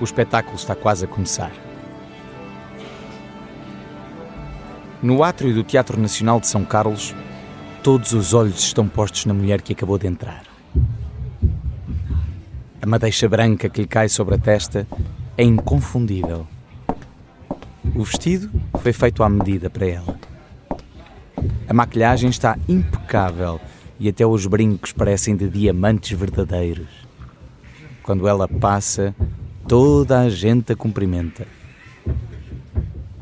O espetáculo está quase a começar. No átrio do Teatro Nacional de São Carlos, todos os olhos estão postos na mulher que acabou de entrar. A madeixa branca que lhe cai sobre a testa é inconfundível. O vestido foi feito à medida para ela. A maquilhagem está impecável e até os brincos parecem de diamantes verdadeiros. Quando ela passa, toda a gente a cumprimenta.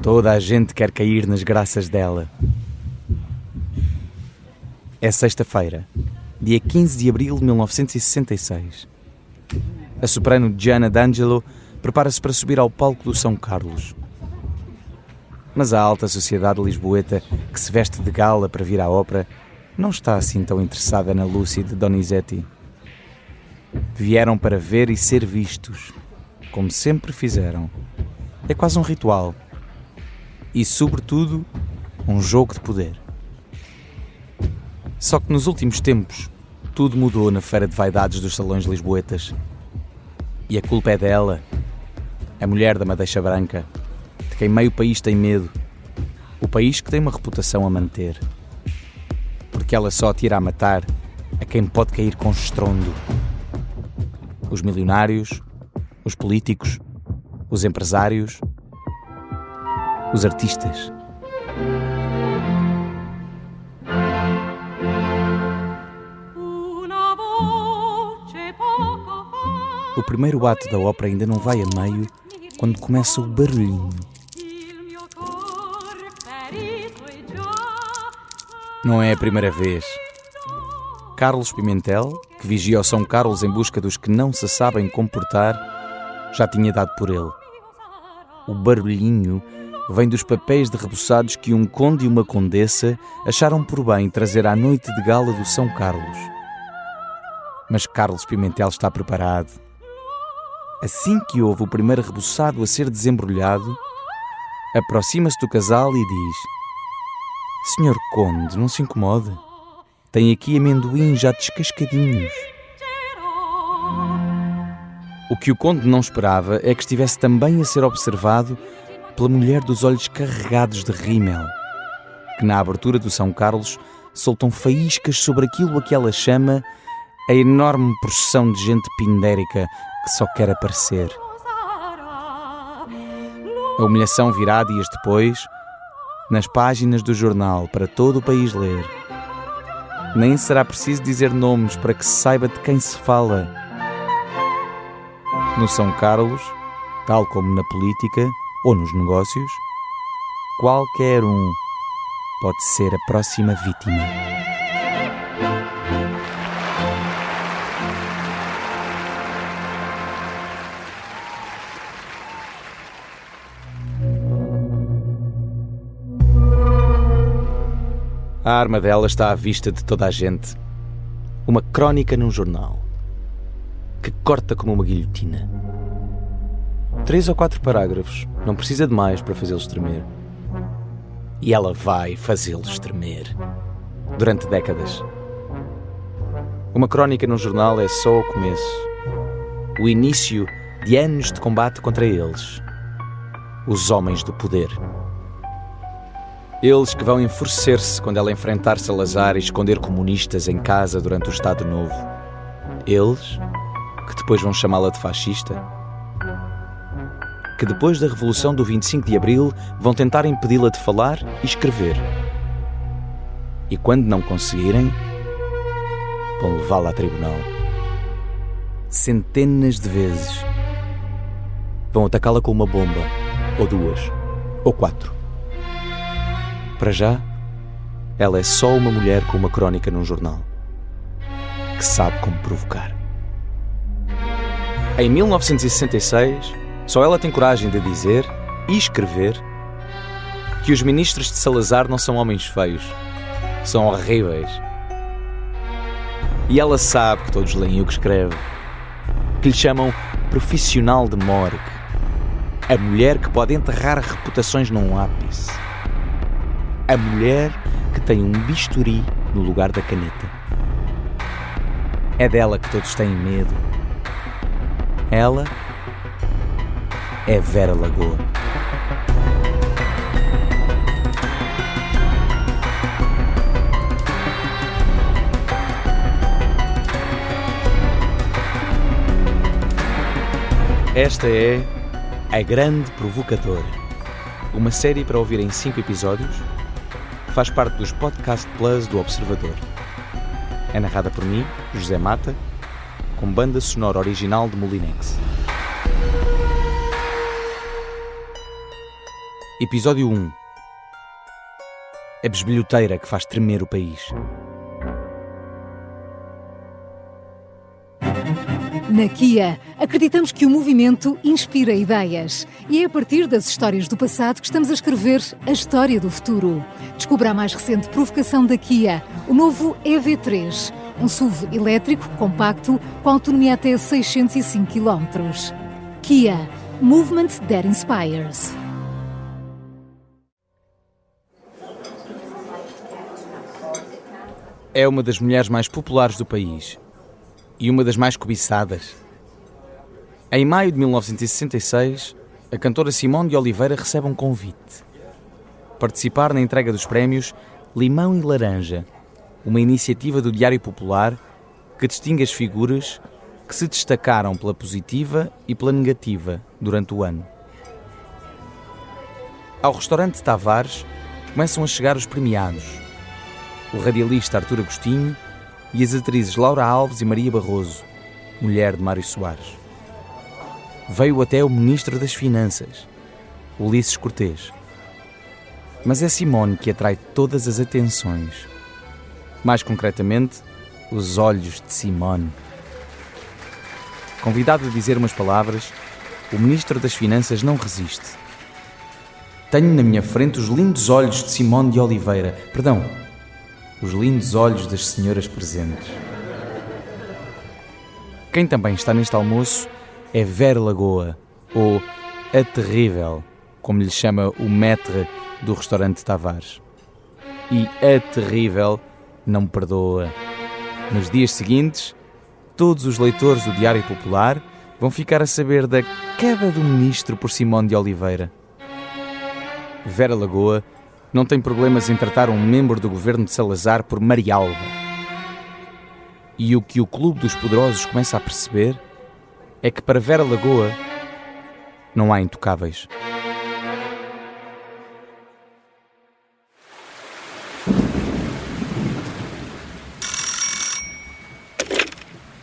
Toda a gente quer cair nas graças dela. É sexta-feira, dia 15 de abril de 1966. A soprano Gianna D'Angelo prepara-se para subir ao palco do São Carlos. Mas a alta sociedade lisboeta, que se veste de gala para vir à ópera, não está assim tão interessada na Lucy de Donizetti. Vieram para ver e ser vistos, como sempre fizeram. É quase um ritual. E, sobretudo, um jogo de poder. Só que nos últimos tempos, tudo mudou na feira de vaidades dos salões lisboetas. E a culpa é dela, a mulher da madeixa branca, de quem meio país tem medo. O país que tem uma reputação a manter. Porque ela só atira a matar a quem pode cair com estrondo. Os milionários, os políticos, os empresários, os artistas. O primeiro ato da ópera ainda não vai a meio quando começa o barulhinho. Não é a primeira vez. Carlos Pimentel, que vigia o São Carlos em busca dos que não se sabem comportar, já tinha dado por ele. O barulhinho vem dos papéis derreboçados que um conde e uma condessa acharam por bem trazer à noite de gala do São Carlos. Mas Carlos Pimentel está preparado. Assim que houve o primeiro reboçado a ser desembrulhado, aproxima-se do casal e diz: Senhor Conde, não se incomode. Tem aqui amendoim já descascadinhos. O que o Conde não esperava é que estivesse também a ser observado pela mulher dos olhos carregados de rímel, que na abertura do São Carlos soltam faíscas sobre aquilo a que ela chama a enorme procissão de gente pindérica que só quer aparecer. A humilhação virá dias depois nas páginas do jornal para todo o país ler. Nem será preciso dizer nomes para que se saiba de quem se fala. No São Carlos, tal como na política ou nos negócios, qualquer um pode ser a próxima vítima. A arma dela está à vista de toda a gente. Uma crónica num jornal, que corta como uma guilhotina. 3 ou 4 parágrafos, não precisa de mais para fazê-los tremer. E ela vai fazê-los tremer. Durante décadas. Uma crónica num jornal é só o começo. O início de anos de combate contra eles. Os homens do poder. Eles que vão enfurecer-se quando ela enfrentar Salazar e esconder comunistas em casa durante o Estado Novo. Eles que depois vão chamá-la de fascista. Que depois da Revolução do 25 de Abril vão tentar impedi-la de falar e escrever. E quando não conseguirem, vão levá-la a tribunal. Centenas de vezes. Vão atacá-la com uma bomba, ou 2, ou 4. Para já, ela é só uma mulher com uma crónica num jornal, que sabe como provocar. Em 1966, só ela tem coragem de dizer e escrever que os ministros de Salazar não são homens feios, são horríveis. E ela sabe que todos leem o que escreve, que lhe chamam profissional de morgue, a mulher que pode enterrar reputações num ápice. A mulher que tem um bisturi no lugar da caneta. É dela que todos têm medo. Ela é Vera Lagoa. Esta é A Grande Provocadora, uma série para ouvir em 5 episódios, que faz parte dos Podcast Plus do Observador. É narrada por mim, José Mata, com banda sonora original de Molinex. Episódio 1. A bisbilhoteira que faz tremer o país. Na Kia, acreditamos que o movimento inspira ideias. E é a partir das histórias do passado que estamos a escrever a história do futuro. Descubra a mais recente provocação da Kia, o novo EV3, um SUV elétrico compacto com autonomia até 605 km. Kia, Movement that Inspires. É uma das mulheres mais populares do país e uma das mais cobiçadas. Em maio de 1966, a cantora Simone de Oliveira recebe um convite. Participar na entrega dos prémios Limão e Laranja, uma iniciativa do Diário Popular que distingue as figuras que se destacaram pela positiva e pela negativa durante o ano. Ao restaurante Tavares começam a chegar os premiados. O radialista Artur Agostinho e as atrizes Laura Alves e Maria Barroso, mulher de Mário Soares. Veio até o Ministro das Finanças, Ulisses Cortês. Mas é Simone que atrai todas as atenções. Mais concretamente, os olhos de Simone. Convidado a dizer umas palavras, o Ministro das Finanças não resiste. Tenho na minha frente os lindos olhos de Simone de Oliveira. Perdão, os lindos olhos das senhoras presentes. Quem também está neste almoço é Vera Lagoa, ou a Terrível, como lhe chama o maître do restaurante Tavares. E a Terrível não perdoa. Nos dias seguintes, todos os leitores do Diário Popular vão ficar a saber da queda do ministro por Simone de Oliveira. Vera Lagoa não tem problemas em tratar um membro do governo de Salazar por Marialva. E o que o Clube dos Poderosos começa a perceber é que para Vera Lagoa não há intocáveis.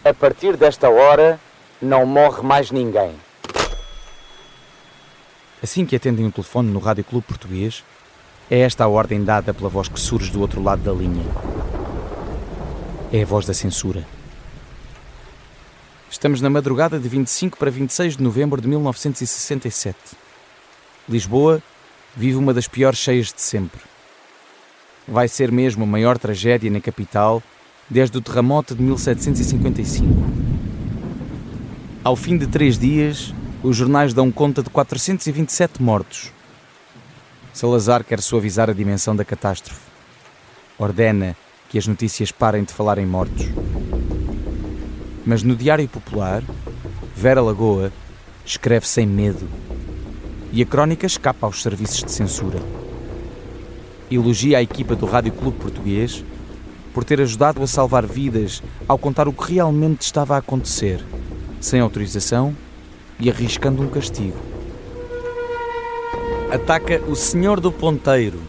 A partir desta hora não morre mais ninguém. Assim que atendem um telefone no Rádio Clube Português, é esta a ordem dada pela voz que surge do outro lado da linha. É a voz da censura. Estamos na madrugada de 25 para 26 de novembro de 1967. Lisboa vive uma das piores cheias de sempre. Vai ser mesmo a maior tragédia na capital desde o terremoto de 1755. Ao fim de 3 dias, os jornais dão conta de 427 mortos. Salazar quer suavizar a dimensão da catástrofe. Ordena que as notícias parem de falar em mortos. Mas no Diário Popular, Vera Lagoa escreve sem medo. E a crónica escapa aos serviços de censura. Elogia a equipa do Rádio Clube Português por ter ajudado a salvar vidas ao contar o que realmente estava a acontecer, sem autorização e arriscando um castigo. Ataca o Senhor do Ponteiro,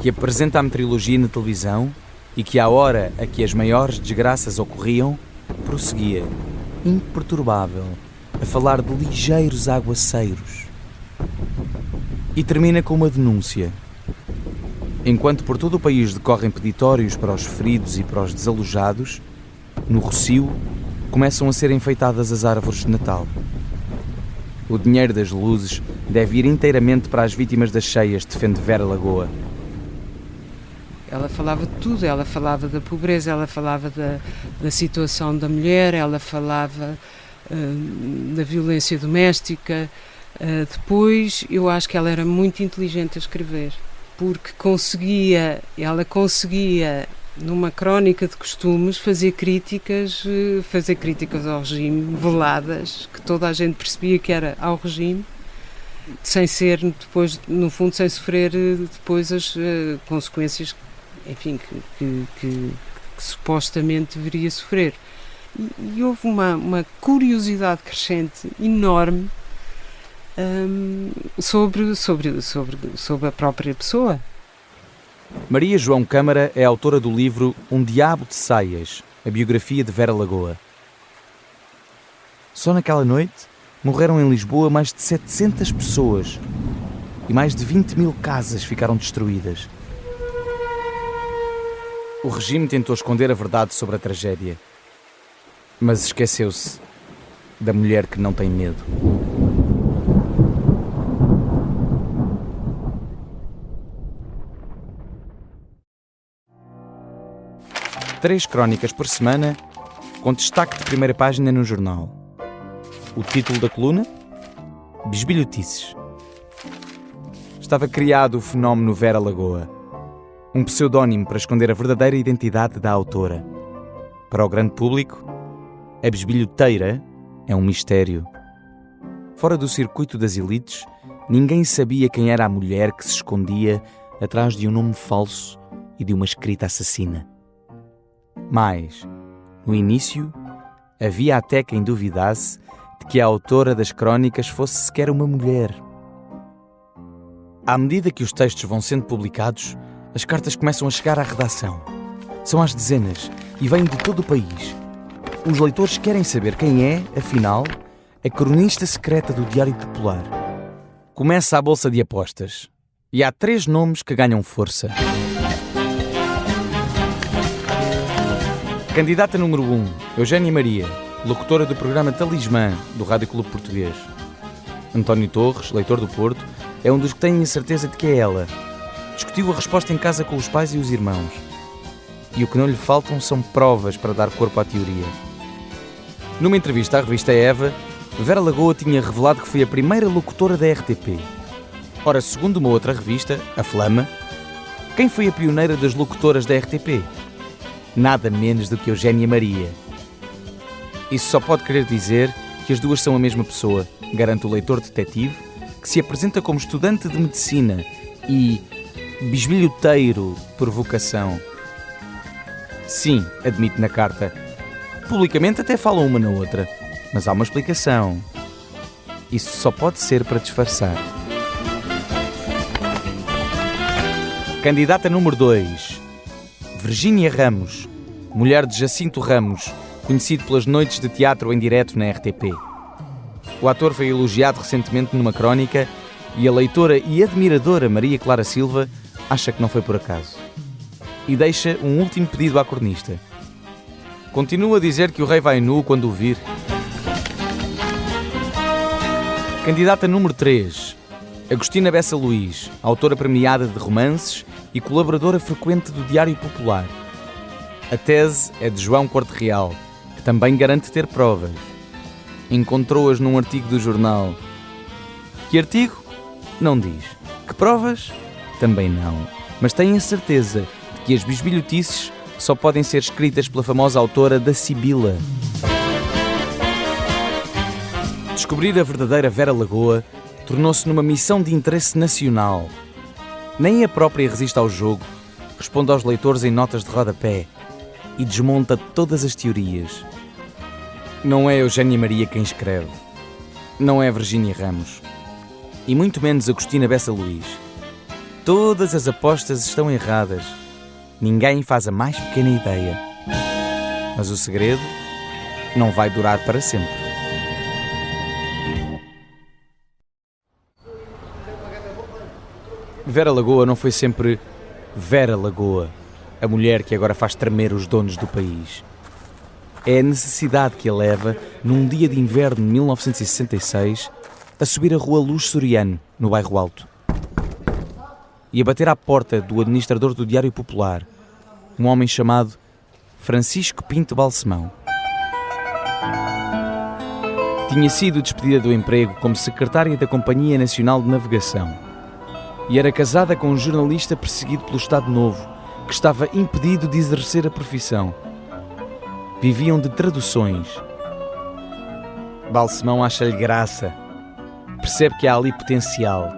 que apresenta a meteorologia na televisão e que, à hora a que as maiores desgraças ocorriam, prosseguia, imperturbável, a falar de ligeiros aguaceiros. E termina com uma denúncia. Enquanto por todo o país decorrem peditórios para os feridos e para os desalojados, no Rossio começam a ser enfeitadas as árvores de Natal. O dinheiro das luzes deve ir inteiramente para as vítimas das cheias, defende Vera Lagoa. Ela falava de tudo, ela falava da pobreza, ela falava da situação da mulher, ela falava da violência doméstica. Depois, eu acho que ela era muito inteligente a escrever, porque ela conseguia, numa crónica de costumes, fazer críticas ao regime, veladas, que toda a gente percebia que era ao regime, sem ser depois, no fundo, sem sofrer depois as consequências, enfim, que supostamente deveria sofrer. E houve uma curiosidade crescente enorme sobre a própria pessoa. Maria João Câmara é autora do livro Um Diabo de Saias, a biografia de Vera Lagoa. Só naquela noite morreram em Lisboa mais de 700 pessoas e mais de 20 mil casas ficaram destruídas. O regime tentou esconder a verdade sobre a tragédia, mas esqueceu-se da mulher que não tem medo. Três crónicas por semana, com destaque de primeira página no jornal. O título da coluna? Bisbilhotices. Estava criado o fenómeno Vera Lagoa, um pseudónimo para esconder a verdadeira identidade da autora. Para o grande público, a bisbilhoteira é um mistério. Fora do circuito das elites, ninguém sabia quem era a mulher que se escondia atrás de um nome falso e de uma escrita assassina. Mas, no início, havia até quem duvidasse de que a autora das crónicas fosse sequer uma mulher. À medida que os textos vão sendo publicados, as cartas começam a chegar à redação. São às dezenas e vêm de todo o país. Os leitores querem saber quem é, afinal, a cronista secreta do Diário Popular. Começa a bolsa de apostas e há 3 nomes que ganham força. Candidata número 1, Eugénia Maria, locutora do programa Talismã, do Rádio Clube Português. António Torres, leitor do Porto, é um dos que têm a certeza de que é ela. Discutiu a resposta em casa com os pais e os irmãos. E o que não lhe faltam são provas para dar corpo à teoria. Numa entrevista à revista Eva, Vera Lagoa tinha revelado que foi a primeira locutora da RTP. Ora, segundo uma outra revista, a Flama, quem foi a pioneira das locutoras da RTP? Nada menos do que Eugénia Maria. Isso só pode querer dizer que as duas são a mesma pessoa, garante o leitor detetive, que se apresenta como estudante de medicina e bisbilhoteiro por vocação. Sim, admite na carta. Publicamente até falam uma na outra, mas há uma explicação. Isso só pode ser para disfarçar. Candidata número 2. Virgínia Ramos, mulher de Jacinto Ramos, conhecido pelas noites de teatro em direto na RTP. O ator foi elogiado recentemente numa crónica e a leitora e admiradora Maria Clara Silva acha que não foi por acaso. E deixa um último pedido à cornista. Continua a dizer que o rei vai nu quando o vir. Candidata número 3. Agostina Bessa Luís, autora premiada de romances e colaboradora frequente do Diário Popular. A tese é de João Corte Real, que também garante ter provas. Encontrou-as num artigo do jornal. Que artigo? Não diz. Que provas? Também não. Mas tem a certeza de que as bisbilhotices só podem ser escritas pela famosa autora da Sibila. Descobrir a verdadeira Vera Lagoa tornou-se numa missão de interesse nacional. Nem a própria resiste ao jogo, responde aos leitores em notas de rodapé e desmonta todas as teorias. Não é Eugénia Maria quem escreve, não é Virgínia Ramos e muito menos Agostina Bessa Luís. Todas as apostas estão erradas, ninguém faz a mais pequena ideia. Mas o segredo não vai durar para sempre. Vera Lagoa não foi sempre Vera Lagoa, a mulher que agora faz tremer os donos do país. É a necessidade que a leva, num dia de inverno de 1966, a subir a rua Luz Soriano, no Bairro Alto, e a bater à porta do administrador do Diário Popular, um homem chamado Francisco Pinto Balsemão. Tinha sido despedida do emprego como secretária da Companhia Nacional de Navegação e era casada com um jornalista perseguido pelo Estado Novo, que estava impedido de exercer a profissão. Viviam de traduções. Balsemão acha-lhe graça percebe que há ali potencial.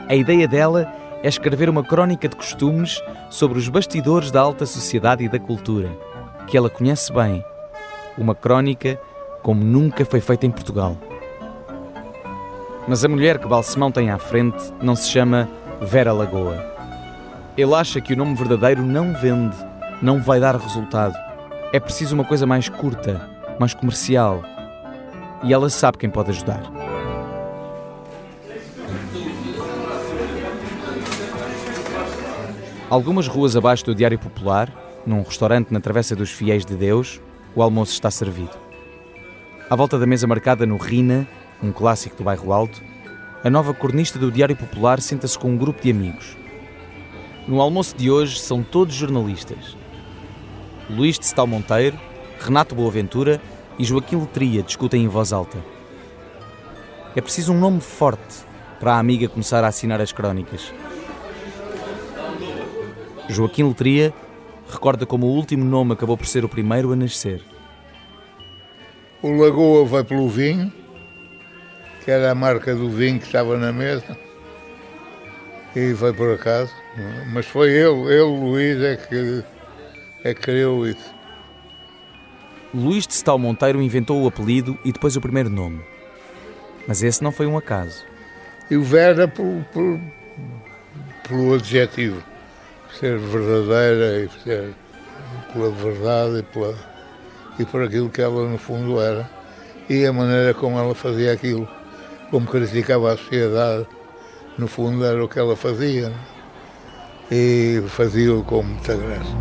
A ideia dela é escrever uma crónica de costumes sobre os bastidores da alta sociedade e da cultura, que ela conhece bem. Uma crónica como nunca foi feita em Portugal. Mas a mulher que Balsemão tem à frente não se chama Vera Lagoa. Ele acha que o nome verdadeiro não vende, não vai dar resultado. É preciso uma coisa mais curta, mais comercial. E ela sabe quem pode ajudar. Algumas ruas abaixo do Diário Popular, num restaurante na Travessa dos Fiéis de Deus, o almoço está servido. À volta da mesa marcada no Rina, um clássico do bairro Alto, a nova cornista do Diário Popular senta-se com um grupo de amigos. No almoço de hoje são todos jornalistas. Luís de Setal Monteiro, Renato Boaventura e Joaquim Letria discutem em voz alta. É preciso um nome forte para a amiga começar a assinar as crónicas. Joaquim Letria recorda como o último nome acabou por ser o primeiro a nascer. O Lagoa vai pelo vinho, que era a marca do vinho que estava na mesa, e vai por acaso. Mas foi ele, Luís, é que criou isso. Luís de Setal Monteiro inventou o apelido e depois o primeiro nome. Mas esse não foi um acaso. E o Vera pelo adjetivo. Ser verdadeira e ser pela verdade e por aquilo que ela no fundo era. E a maneira como ela fazia aquilo, como criticava a sociedade, no fundo era o que ela fazia. E fazia-o com muita graça.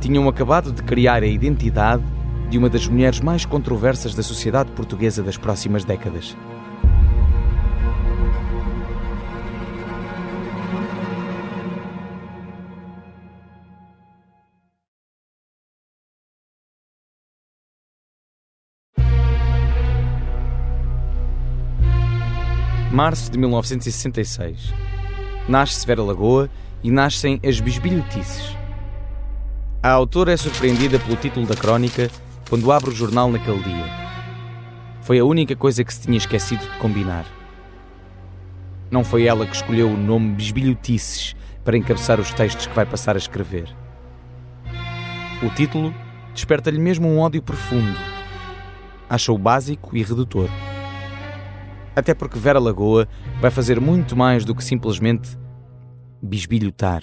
Tinham acabado de criar a identidade de uma das mulheres mais controversas da sociedade portuguesa das próximas décadas. Março de 1966. Nasce Vera Lagoa e nascem as bisbilhotices. A autora é surpreendida pelo título da crónica quando abre o jornal naquele dia. Foi a única coisa que se tinha esquecido de combinar. Não foi ela que escolheu o nome bisbilhotices para encabeçar os textos que vai passar a escrever. O título desperta-lhe mesmo um ódio profundo. Acha-o básico e redutor. Até porque Vera Lagoa vai fazer muito mais do que simplesmente bisbilhotar.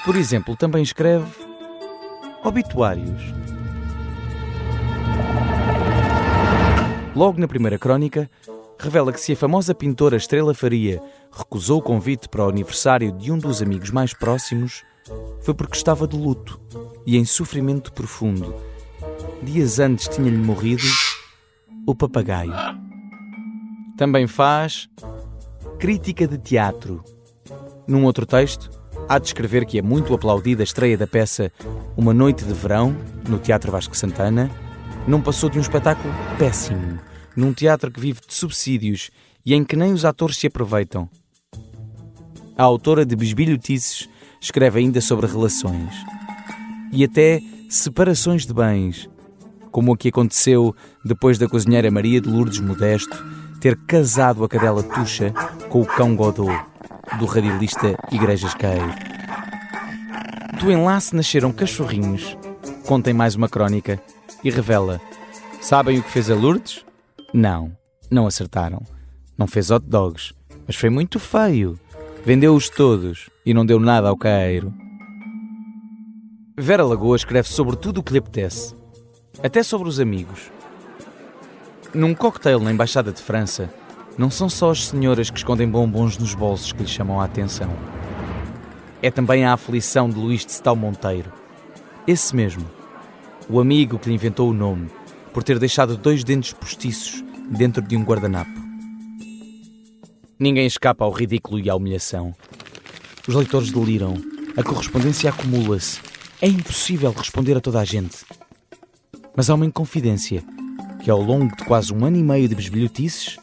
Por exemplo, também escreve obituários. Logo na primeira crónica, revela que se a famosa pintora Estrela Faria recusou o convite para o aniversário de um dos amigos mais próximos, foi porque estava de luto e em sofrimento profundo. Dias antes tinha-lhe morrido o papagaio. Também faz crítica de teatro. Num outro texto, há de escrever que é muito aplaudida a estreia da peça Uma Noite de Verão, no Teatro Vasco Santana, não passou de um espetáculo péssimo, num teatro que vive de subsídios e em que nem os atores se aproveitam. A autora de Bisbilhotices escreve ainda sobre relações e até separações de bens, como o que aconteceu depois da cozinheira Maria de Lourdes Modesto ter casado a cadela Tuxa com o cão Godot, do radialista Igrejas Caeiro. Do enlace nasceram cachorrinhos, contem mais uma crónica, e revela: sabem o que fez a Lourdes? Não acertaram. Não fez hot dogs, mas foi muito feio. Vendeu-os todos e não deu nada ao Caeiro. Vera Lagoa escreve sobre tudo o que lhe apetece, até sobre os amigos. Num cocktail na Embaixada de França, não são só as senhoras que escondem bombons nos bolsos que lhe chamam a atenção. É também a aflição de Luís de Setal Monteiro. Esse mesmo. O amigo que lhe inventou o nome, por ter deixado 2 dentes postiços dentro de um guardanapo. Ninguém escapa ao ridículo e à humilhação. Os leitores deliram. A correspondência acumula-se. É impossível responder a toda a gente. Mas há uma inconfidência que, ao longo de quase 1 ano e meio de bisbilhotices,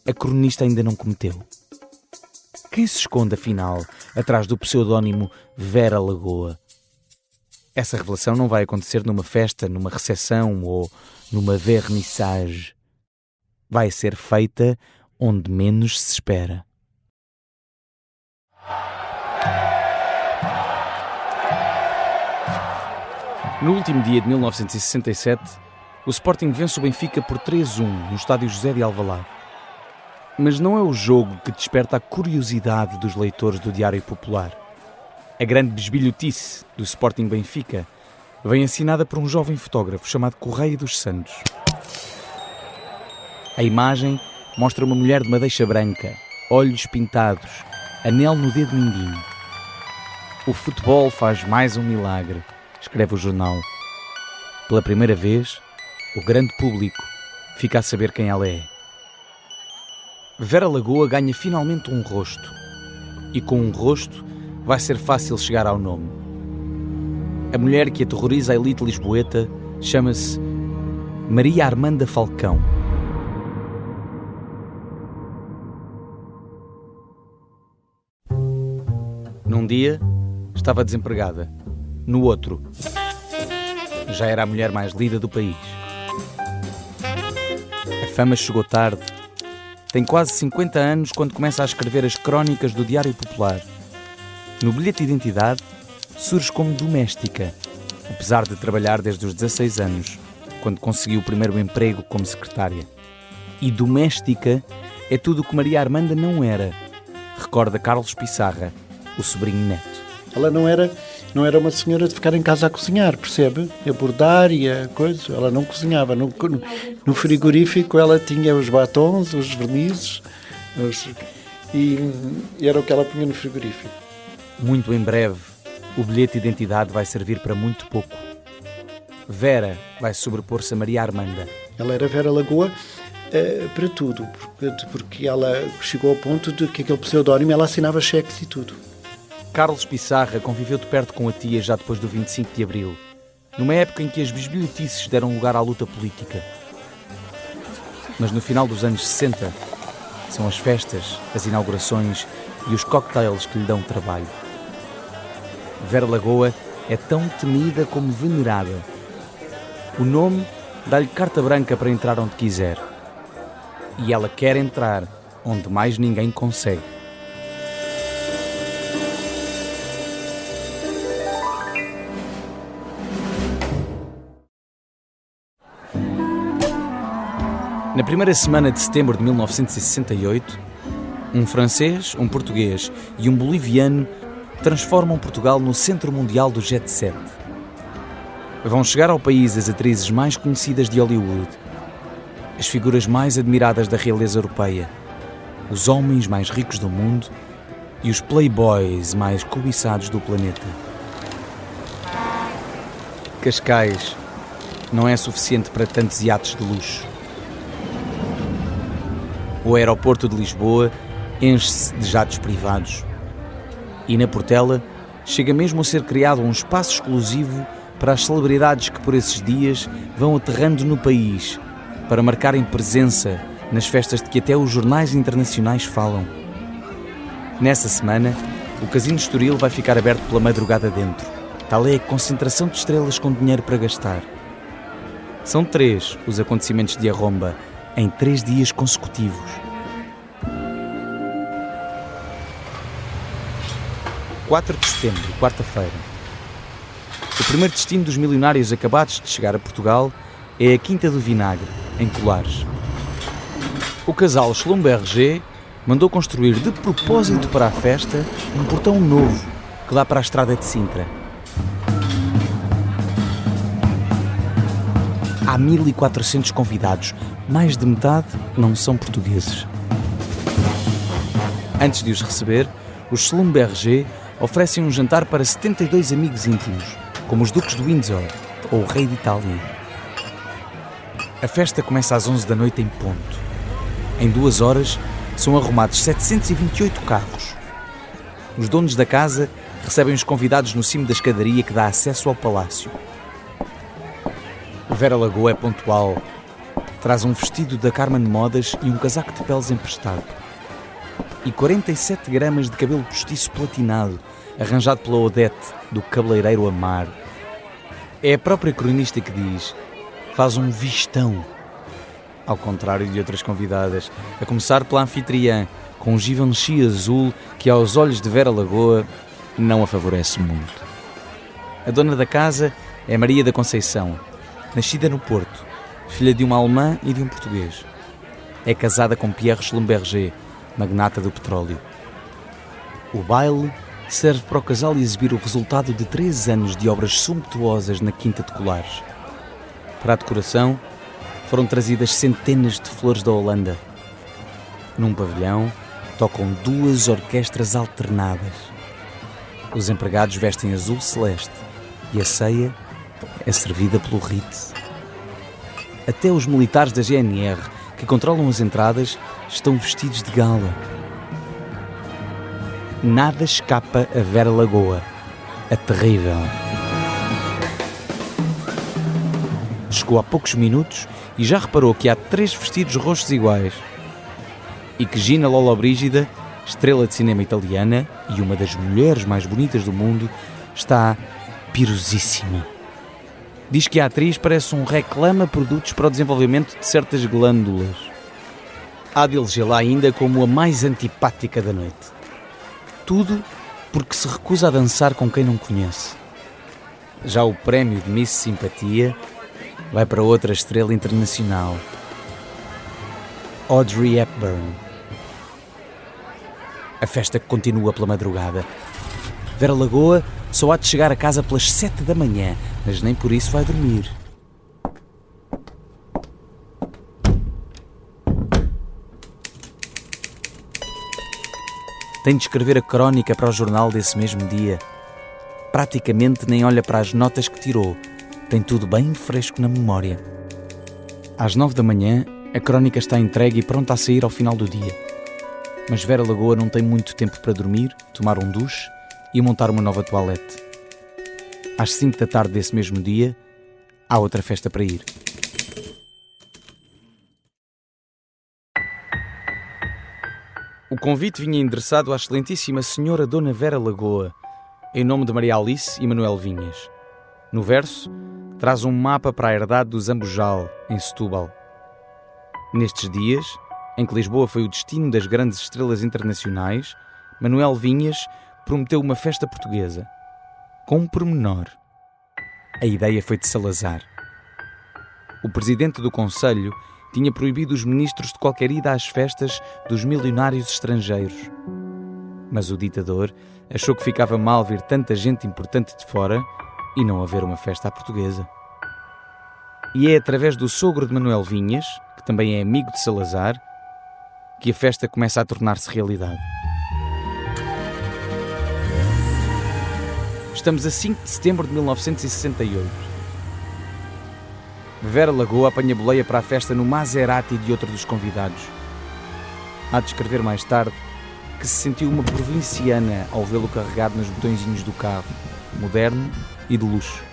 a cronista ainda não cometeu. Quem se esconde, afinal, atrás do pseudónimo Vera Lagoa? Essa revelação não vai acontecer numa festa, numa recepção ou numa vernissage. Vai ser feita onde menos se espera. No último dia de 1967, o Sporting vence o Benfica por 3-1 no estádio José de Alvalade. Mas não é o jogo que desperta a curiosidade dos leitores do Diário Popular. A grande bisbilhotice do Sporting Benfica vem assinada por um jovem fotógrafo chamado Correia dos Santos. A imagem mostra uma mulher de madeixa branca, olhos pintados, anel no dedo mindinho. O futebol faz mais um milagre, escreve o jornal. Pela primeira vez, o grande público fica a saber quem ela é. Vera Lagoa ganha finalmente um rosto. E com um rosto vai ser fácil chegar ao nome. A mulher que aterroriza a elite lisboeta chama-se Maria Armanda Falcão. Num dia, estava desempregada. No outro, já era a mulher mais lida do país. A fama chegou tarde. Tem quase 50 anos quando começa a escrever as crónicas do Diário Popular. No bilhete de identidade, surge como doméstica, apesar de trabalhar desde os 16 anos, quando conseguiu o primeiro emprego como secretária. E doméstica é tudo o que Maria Armanda não era, recorda Carlos Pissarra, o sobrinho neto. Ela não era uma senhora de ficar em casa a cozinhar, percebe? A bordar e a coisa. Ela não cozinhava. No frigorífico ela tinha os batons, os vernizes, e era o que ela punha no frigorífico. Muito em breve, o bilhete de identidade vai servir para muito pouco. Vera vai sobrepor-se a Maria Armanda. Ela era Vera Lagoa para tudo, porque ela chegou ao ponto de que aquele pseudónimo ela assinava cheques e tudo. Carlos Pissarra conviveu de perto com a tia já depois do 25 de Abril, numa época em que as bisbilhotices deram lugar à luta política. Mas no final dos anos 60, são as festas, as inaugurações e os cocktails que lhe dão trabalho. Vera Lagoa é tão temida como venerada. O nome dá-lhe carta branca para entrar onde quiser. E ela quer entrar onde mais ninguém consegue. Na primeira semana de setembro de 1968, um francês, um português e um boliviano transformam Portugal no centro mundial do jet set. Vão chegar ao país as atrizes mais conhecidas de Hollywood, as figuras mais admiradas da realeza europeia, os homens mais ricos do mundo e os playboys mais cobiçados do planeta. Cascais não é suficiente para tantos iates de luxo. O aeroporto de Lisboa enche-se de jatos privados. E na Portela chega mesmo a ser criado um espaço exclusivo para as celebridades que por esses dias vão aterrando no país para marcarem presença nas festas de que até os jornais internacionais falam. Nessa semana, o Casino de Estoril vai ficar aberto pela madrugada dentro. Tal é a concentração de estrelas com dinheiro para gastar. São 3 os acontecimentos de arromba em 3 dias consecutivos. 4 de setembro, quarta-feira. O primeiro destino dos milionários acabados de chegar a Portugal é a Quinta do Vinagre, em Colares. O casal Schlumberger mandou construir de propósito para a festa um portão novo que dá para a estrada de Sintra. Há 1.400 convidados, mais de metade não são portugueses. Antes de os receber, os Schlumberger oferecem um jantar para 72 amigos íntimos, como os duques de Windsor ou o rei de Itália. A festa começa às 11 da noite em ponto. Em 2 horas são arrumados 728 carros. Os donos da casa recebem os convidados no cimo da escadaria que dá acesso ao palácio. Vera Lagoa é pontual. Traz um vestido da Carmen Modas e um casaco de peles emprestado. E 47 gramas de cabelo postiço platinado, arranjado pela Odete, do cabeleireiro Amar. É a própria cronista que diz: faz um vistão. Ao contrário de outras convidadas, a começar pela anfitriã, com um Givenchy azul que aos olhos de Vera Lagoa não a favorece muito. A dona da casa é Maria da Conceição, nascida no Porto, filha de uma alemã e de um português. É casada com Pierre Schlumberger, magnata do petróleo. O baile serve para o casal exibir o resultado de 3 anos de obras sumptuosas na Quinta de Colares. Para a decoração, foram trazidas centenas de flores da Holanda. Num pavilhão, tocam 2 orquestras alternadas. Os empregados vestem azul celeste e a ceia é servida pelo Ritz. Até os militares da GNR, que controlam as entradas, estão vestidos de gala. Nada escapa a Vera Lagoa, a terrível. Chegou há poucos minutos e já reparou que há 3 vestidos roxos iguais. E que Gina Lollobrigida, estrela de cinema italiana e uma das mulheres mais bonitas do mundo, está pirosíssima. Diz que a atriz parece um reclama-produtos para o desenvolvimento de certas glândulas. Há de elegê-la ainda como a mais antipática da noite. Tudo porque se recusa a dançar com quem não conhece. Já o prémio de Miss Simpatia vai para outra estrela internacional, Audrey Hepburn. A festa continua pela madrugada. Vera Lagoa só há de chegar a casa pelas 7 da manhã, mas nem por isso vai dormir. Tem de escrever a crónica para o jornal desse mesmo dia. Praticamente nem olha para as notas que tirou. Tem tudo bem fresco na memória. Às 9 da manhã, a crónica está entregue e pronta a sair ao final do dia. Mas Vera Lagoa não tem muito tempo para dormir, tomar um duche e montar uma nova toilette. Às 5 da tarde desse mesmo dia, há outra festa para ir. O convite vinha endereçado à excelentíssima senhora Dona Vera Lagoa, em nome de Maria Alice e Manuel Vinhas. No verso, traz um mapa para a herdade do Zambujal, em Setúbal. Nestes dias, em que Lisboa foi o destino das grandes estrelas internacionais, Manuel Vinhas prometeu uma festa portuguesa, com um pormenor. A ideia foi de Salazar. O presidente do Conselho tinha proibido os ministros de qualquer ida às festas dos milionários estrangeiros. Mas o ditador achou que ficava mal vir tanta gente importante de fora e não haver uma festa à portuguesa. E é através do sogro de Manuel Vinhas, que também é amigo de Salazar, que a festa começa a tornar-se realidade. Estamos a 5 de setembro de 1968. Vera Lagoa apanha boleia para a festa no Maserati de outro dos convidados. Há de escrever mais tarde que se sentiu uma provinciana ao vê-lo carregado nos botõezinhos do carro, moderno e de luxo.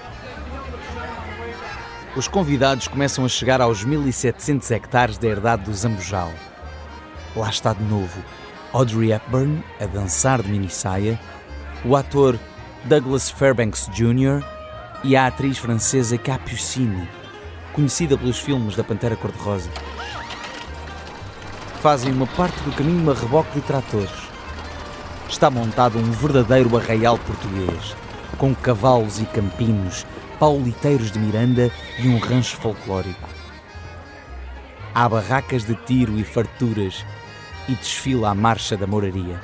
Os convidados começam a chegar aos 1700 hectares da herdade do Zambujal. Lá está de novo Audrey Hepburn a dançar de minissaia, o ator Douglas Fairbanks Jr. e a atriz francesa Capucine, conhecida pelos filmes da Pantera Cor-de-Rosa. Fazem uma parte do caminho a reboque de tratores. Está montado um verdadeiro arraial português, com cavalos e campinos, pauliteiros de Miranda e um rancho folclórico. Há barracas de tiro e farturas e desfila a marcha da moraria.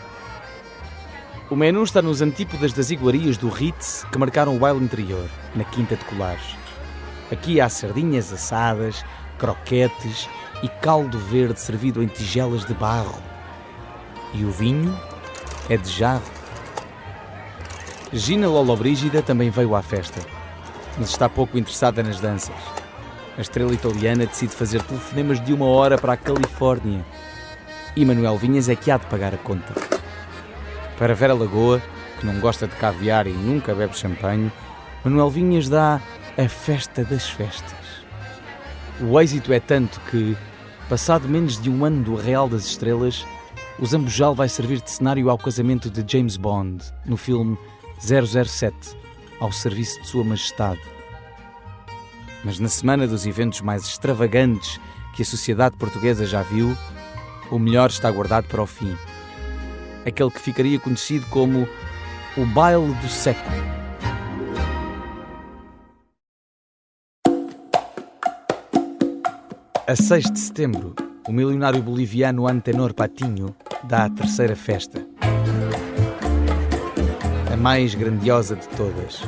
O menu está nos antípodas das iguarias do Ritz que marcaram o baile interior, na Quinta de Colares. Aqui há sardinhas assadas, croquetes e caldo verde servido em tigelas de barro. E o vinho é de jarro. Gina Lollobrigida também veio à festa, mas está pouco interessada nas danças. A estrela italiana decide fazer telefonemas de 1 hora para a Califórnia. E Manuel Vinhas é que há de pagar a conta. Para Vera Lagoa, que não gosta de caviar e nunca bebe champanhe, Manuel Vinhas dá a festa das festas. O êxito é tanto que, passado menos de 1 ano do Arraial das Estrelas, o Zambujal vai servir de cenário ao casamento de James Bond, no filme 007, ao serviço de Sua Majestade. Mas na semana dos eventos mais extravagantes que a sociedade portuguesa já viu, o melhor está guardado para o fim. Aquele que ficaria conhecido como o baile do século. A 6 de setembro, o milionário boliviano Antenor Patinho dá a terceira festa. A mais grandiosa de todas.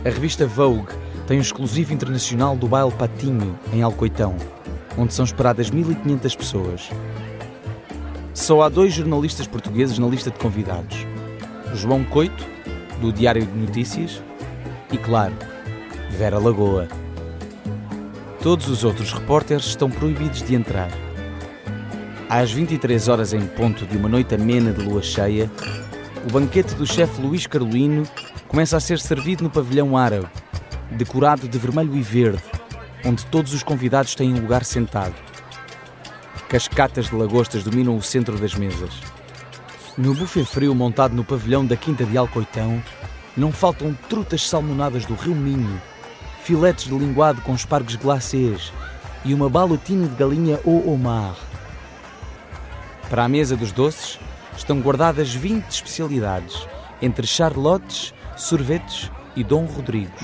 A revista Vogue tem um exclusivo internacional do baile Patinho, em Alcoitão, onde são esperadas 1.500 pessoas. Só há 2 jornalistas portugueses na lista de convidados. João Coito, do Diário de Notícias, e, claro, Vera Lagoa. Todos os outros repórteres estão proibidos de entrar. Às 23 horas em ponto de uma noite amena de lua cheia, o banquete do chefe Luís Carolino começa a ser servido no pavilhão árabe, decorado de vermelho e verde, onde todos os convidados têm um lugar sentado. Cascatas de lagostas dominam o centro das mesas. No buffet frio montado no pavilhão da Quinta de Alcoitão, não faltam trutas salmonadas do Rio Minho, filetes de linguado com espargos glacés e uma balotine de galinha au homard. Para a mesa dos doces estão guardadas 20 especialidades, entre charlotes, sorvetes e Dom Rodrigos.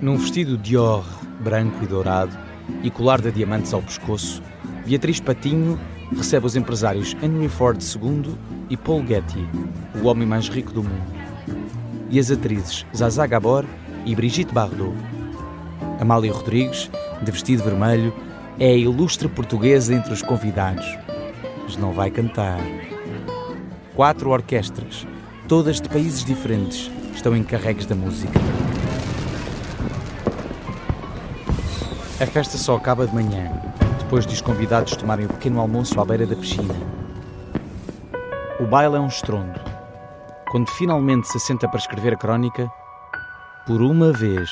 Num vestido Dior branco e dourado e colar de diamantes ao pescoço, Beatriz Patinho recebe os empresários Henry Ford II e Paul Getty, o homem mais rico do mundo, e as atrizes Zsa Gabor e Brigitte Bardot. Amália Rodrigues, de vestido vermelho, é a ilustre portuguesa entre os convidados, mas não vai cantar. 4 orquestras, todas de países diferentes, estão encarregues da música. A festa só acaba de manhã, depois de os convidados tomarem o pequeno almoço à beira da piscina. O baile é um estrondo. Quando finalmente se assenta para escrever a crónica, por uma vez,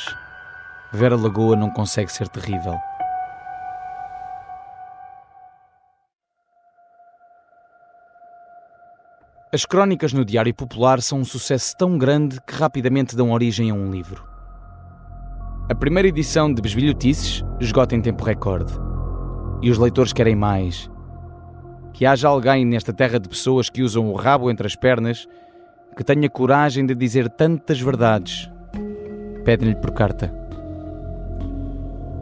Vera Lagoa não consegue ser terrível. As crónicas no Diário Popular são um sucesso tão grande que rapidamente dão origem a um livro. A primeira edição de Besbilhotices esgota em tempo recorde. E os leitores querem mais. Que haja alguém nesta terra de pessoas que usam o rabo entre as pernas que tenha coragem de dizer tantas verdades. Pedem-lhe por carta.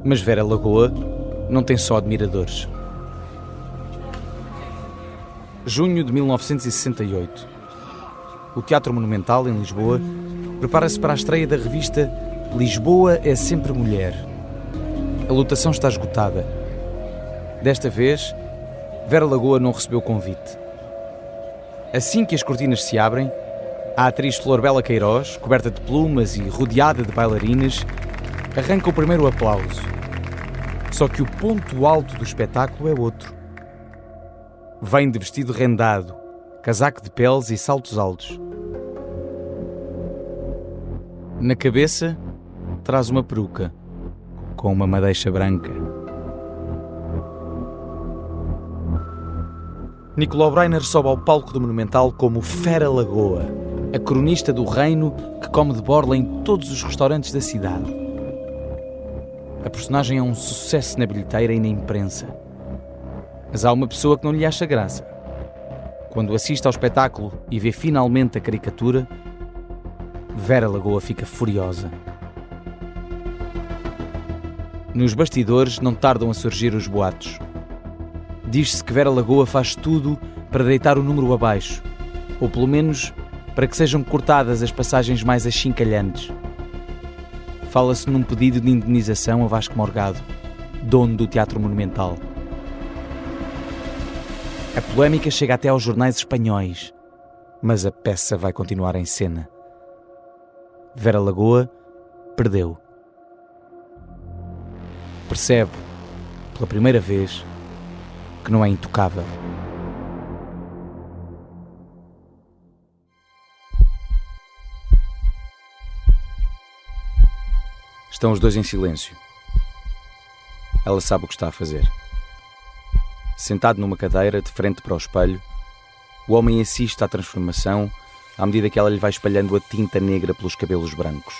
Mas Vera Lagoa não tem só admiradores. Junho de 1968. O Teatro Monumental, em Lisboa, prepara-se para a estreia da revista Lisboa é sempre mulher. A lotação está esgotada. Desta vez, Vera Lagoa não recebeu convite. Assim que as cortinas se abrem, a atriz Flor Bela Queiroz, coberta de plumas e rodeada de bailarinas, arranca o primeiro aplauso. Só que o ponto alto do espetáculo é outro. Vem de vestido rendado, casaco de peles e saltos altos. Na cabeça, traz uma peruca, com uma madeixa branca. Nicolau Breiner sobe ao palco do Monumental como Fera Lagoa, a cronista do reino que come de borla em todos os restaurantes da cidade. A personagem é um sucesso na bilheteira e na imprensa. Mas há uma pessoa que não lhe acha graça. Quando assiste ao espetáculo e vê finalmente a caricatura, Vera Lagoa fica furiosa. Nos bastidores não tardam a surgir os boatos. Diz-se que Vera Lagoa faz tudo para deitar o número abaixo, ou pelo menos para que sejam cortadas as passagens mais achincalhantes. Fala-se num pedido de indenização a Vasco Morgado, dono do Teatro Monumental. A polémica chega até aos jornais espanhóis, mas a peça vai continuar em cena. Vera Lagoa perdeu. Percebe, pela primeira vez, que não é intocável. Estão os dois em silêncio. Ela sabe o que está a fazer. Sentado numa cadeira, de frente para o espelho, o homem assiste à transformação à medida que ela lhe vai espalhando a tinta negra pelos cabelos brancos.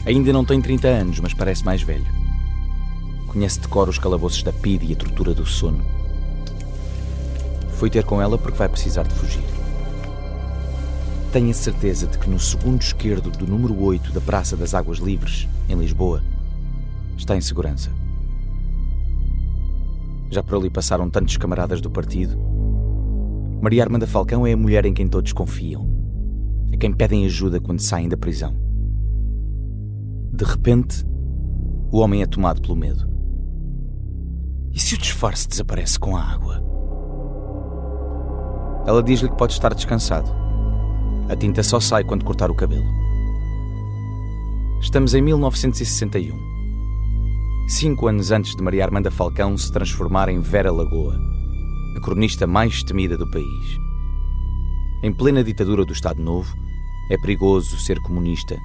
Ainda não tem 30 anos, mas parece mais velho. Conhece de cor os calabouços da PIDE e a tortura do sono. Foi ter com ela porque vai precisar de fugir. Tenho a certeza de que no segundo esquerdo do número 8 da Praça das Águas Livres, em Lisboa, está em segurança. Já por ali passaram tantos camaradas do partido. Maria Armanda Falcão é a mulher em quem todos confiam, a quem pedem ajuda quando saem da prisão. De repente, o homem é tomado pelo medo. E se o disfarce desaparece com a água? Ela diz-lhe que pode estar descansado. A tinta só sai quando cortar o cabelo. Estamos em 1961. 5 anos antes de Maria Armanda Falcão se transformar em Vera Lagoa, a cronista mais temida do país. Em plena ditadura do Estado Novo, é perigoso ser comunista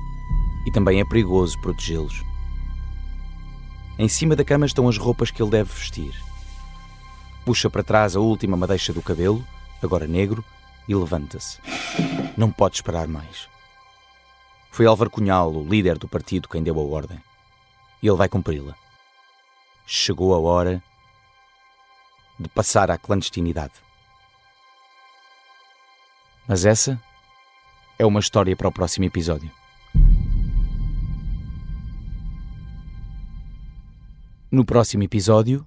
e também é perigoso protegê-los. Em cima da cama estão as roupas que ele deve vestir. Puxa para trás a última madeixa do cabelo, agora negro, e levanta-se. Não pode esperar mais. Foi Álvaro Cunhal, o líder do partido, quem deu a ordem. E ele vai cumpri-la. Chegou a hora de passar à clandestinidade. Mas essa é uma história para o próximo episódio. No próximo episódio,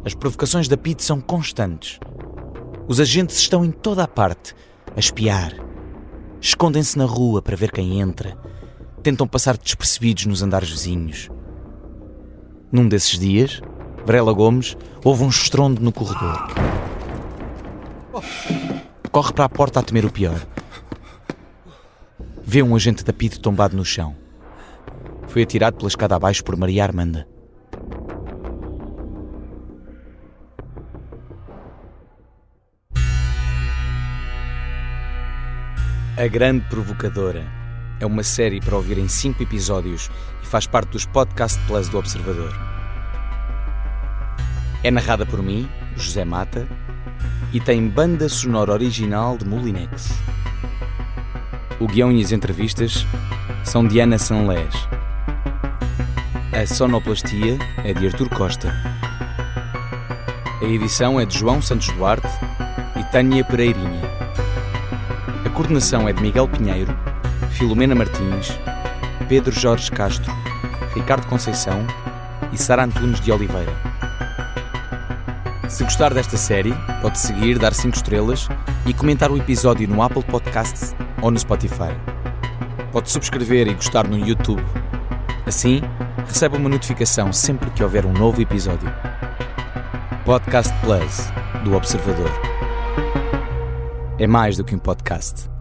as provocações da PIDE são constantes. Os agentes estão em toda a parte, a espiar. Escondem-se na rua para ver quem entra. Tentam passar despercebidos nos andares vizinhos. Num desses dias, Varela Gomes ouve um estrondo no corredor. Corre para a porta a temer o pior. Vê um agente da PIDE tombado no chão. Foi atirado pela escada abaixo por Maria Armanda. A Grande Provocadora é uma série para ouvir em 5 episódios e faz parte dos Podcast Plus do Observador. É narrada por mim, José Mata, e tem banda sonora original de Molinex. O guião e as entrevistas são de Ana Sanlés. A sonoplastia é de Artur Costa. A edição é de João Santos Duarte e Tânia Pereirinha. A coordenação é de Miguel Pinheiro, Filomena Martins, Pedro Jorge Castro, Ricardo Conceição e Sara Antunes de Oliveira. Se gostar desta série, pode seguir, dar 5 estrelas e comentar o episódio no Apple Podcasts ou no Spotify. Pode subscrever e gostar no YouTube. Assim, recebe uma notificação sempre que houver um novo episódio. Podcast Plus, do Observador. É mais do que um podcast.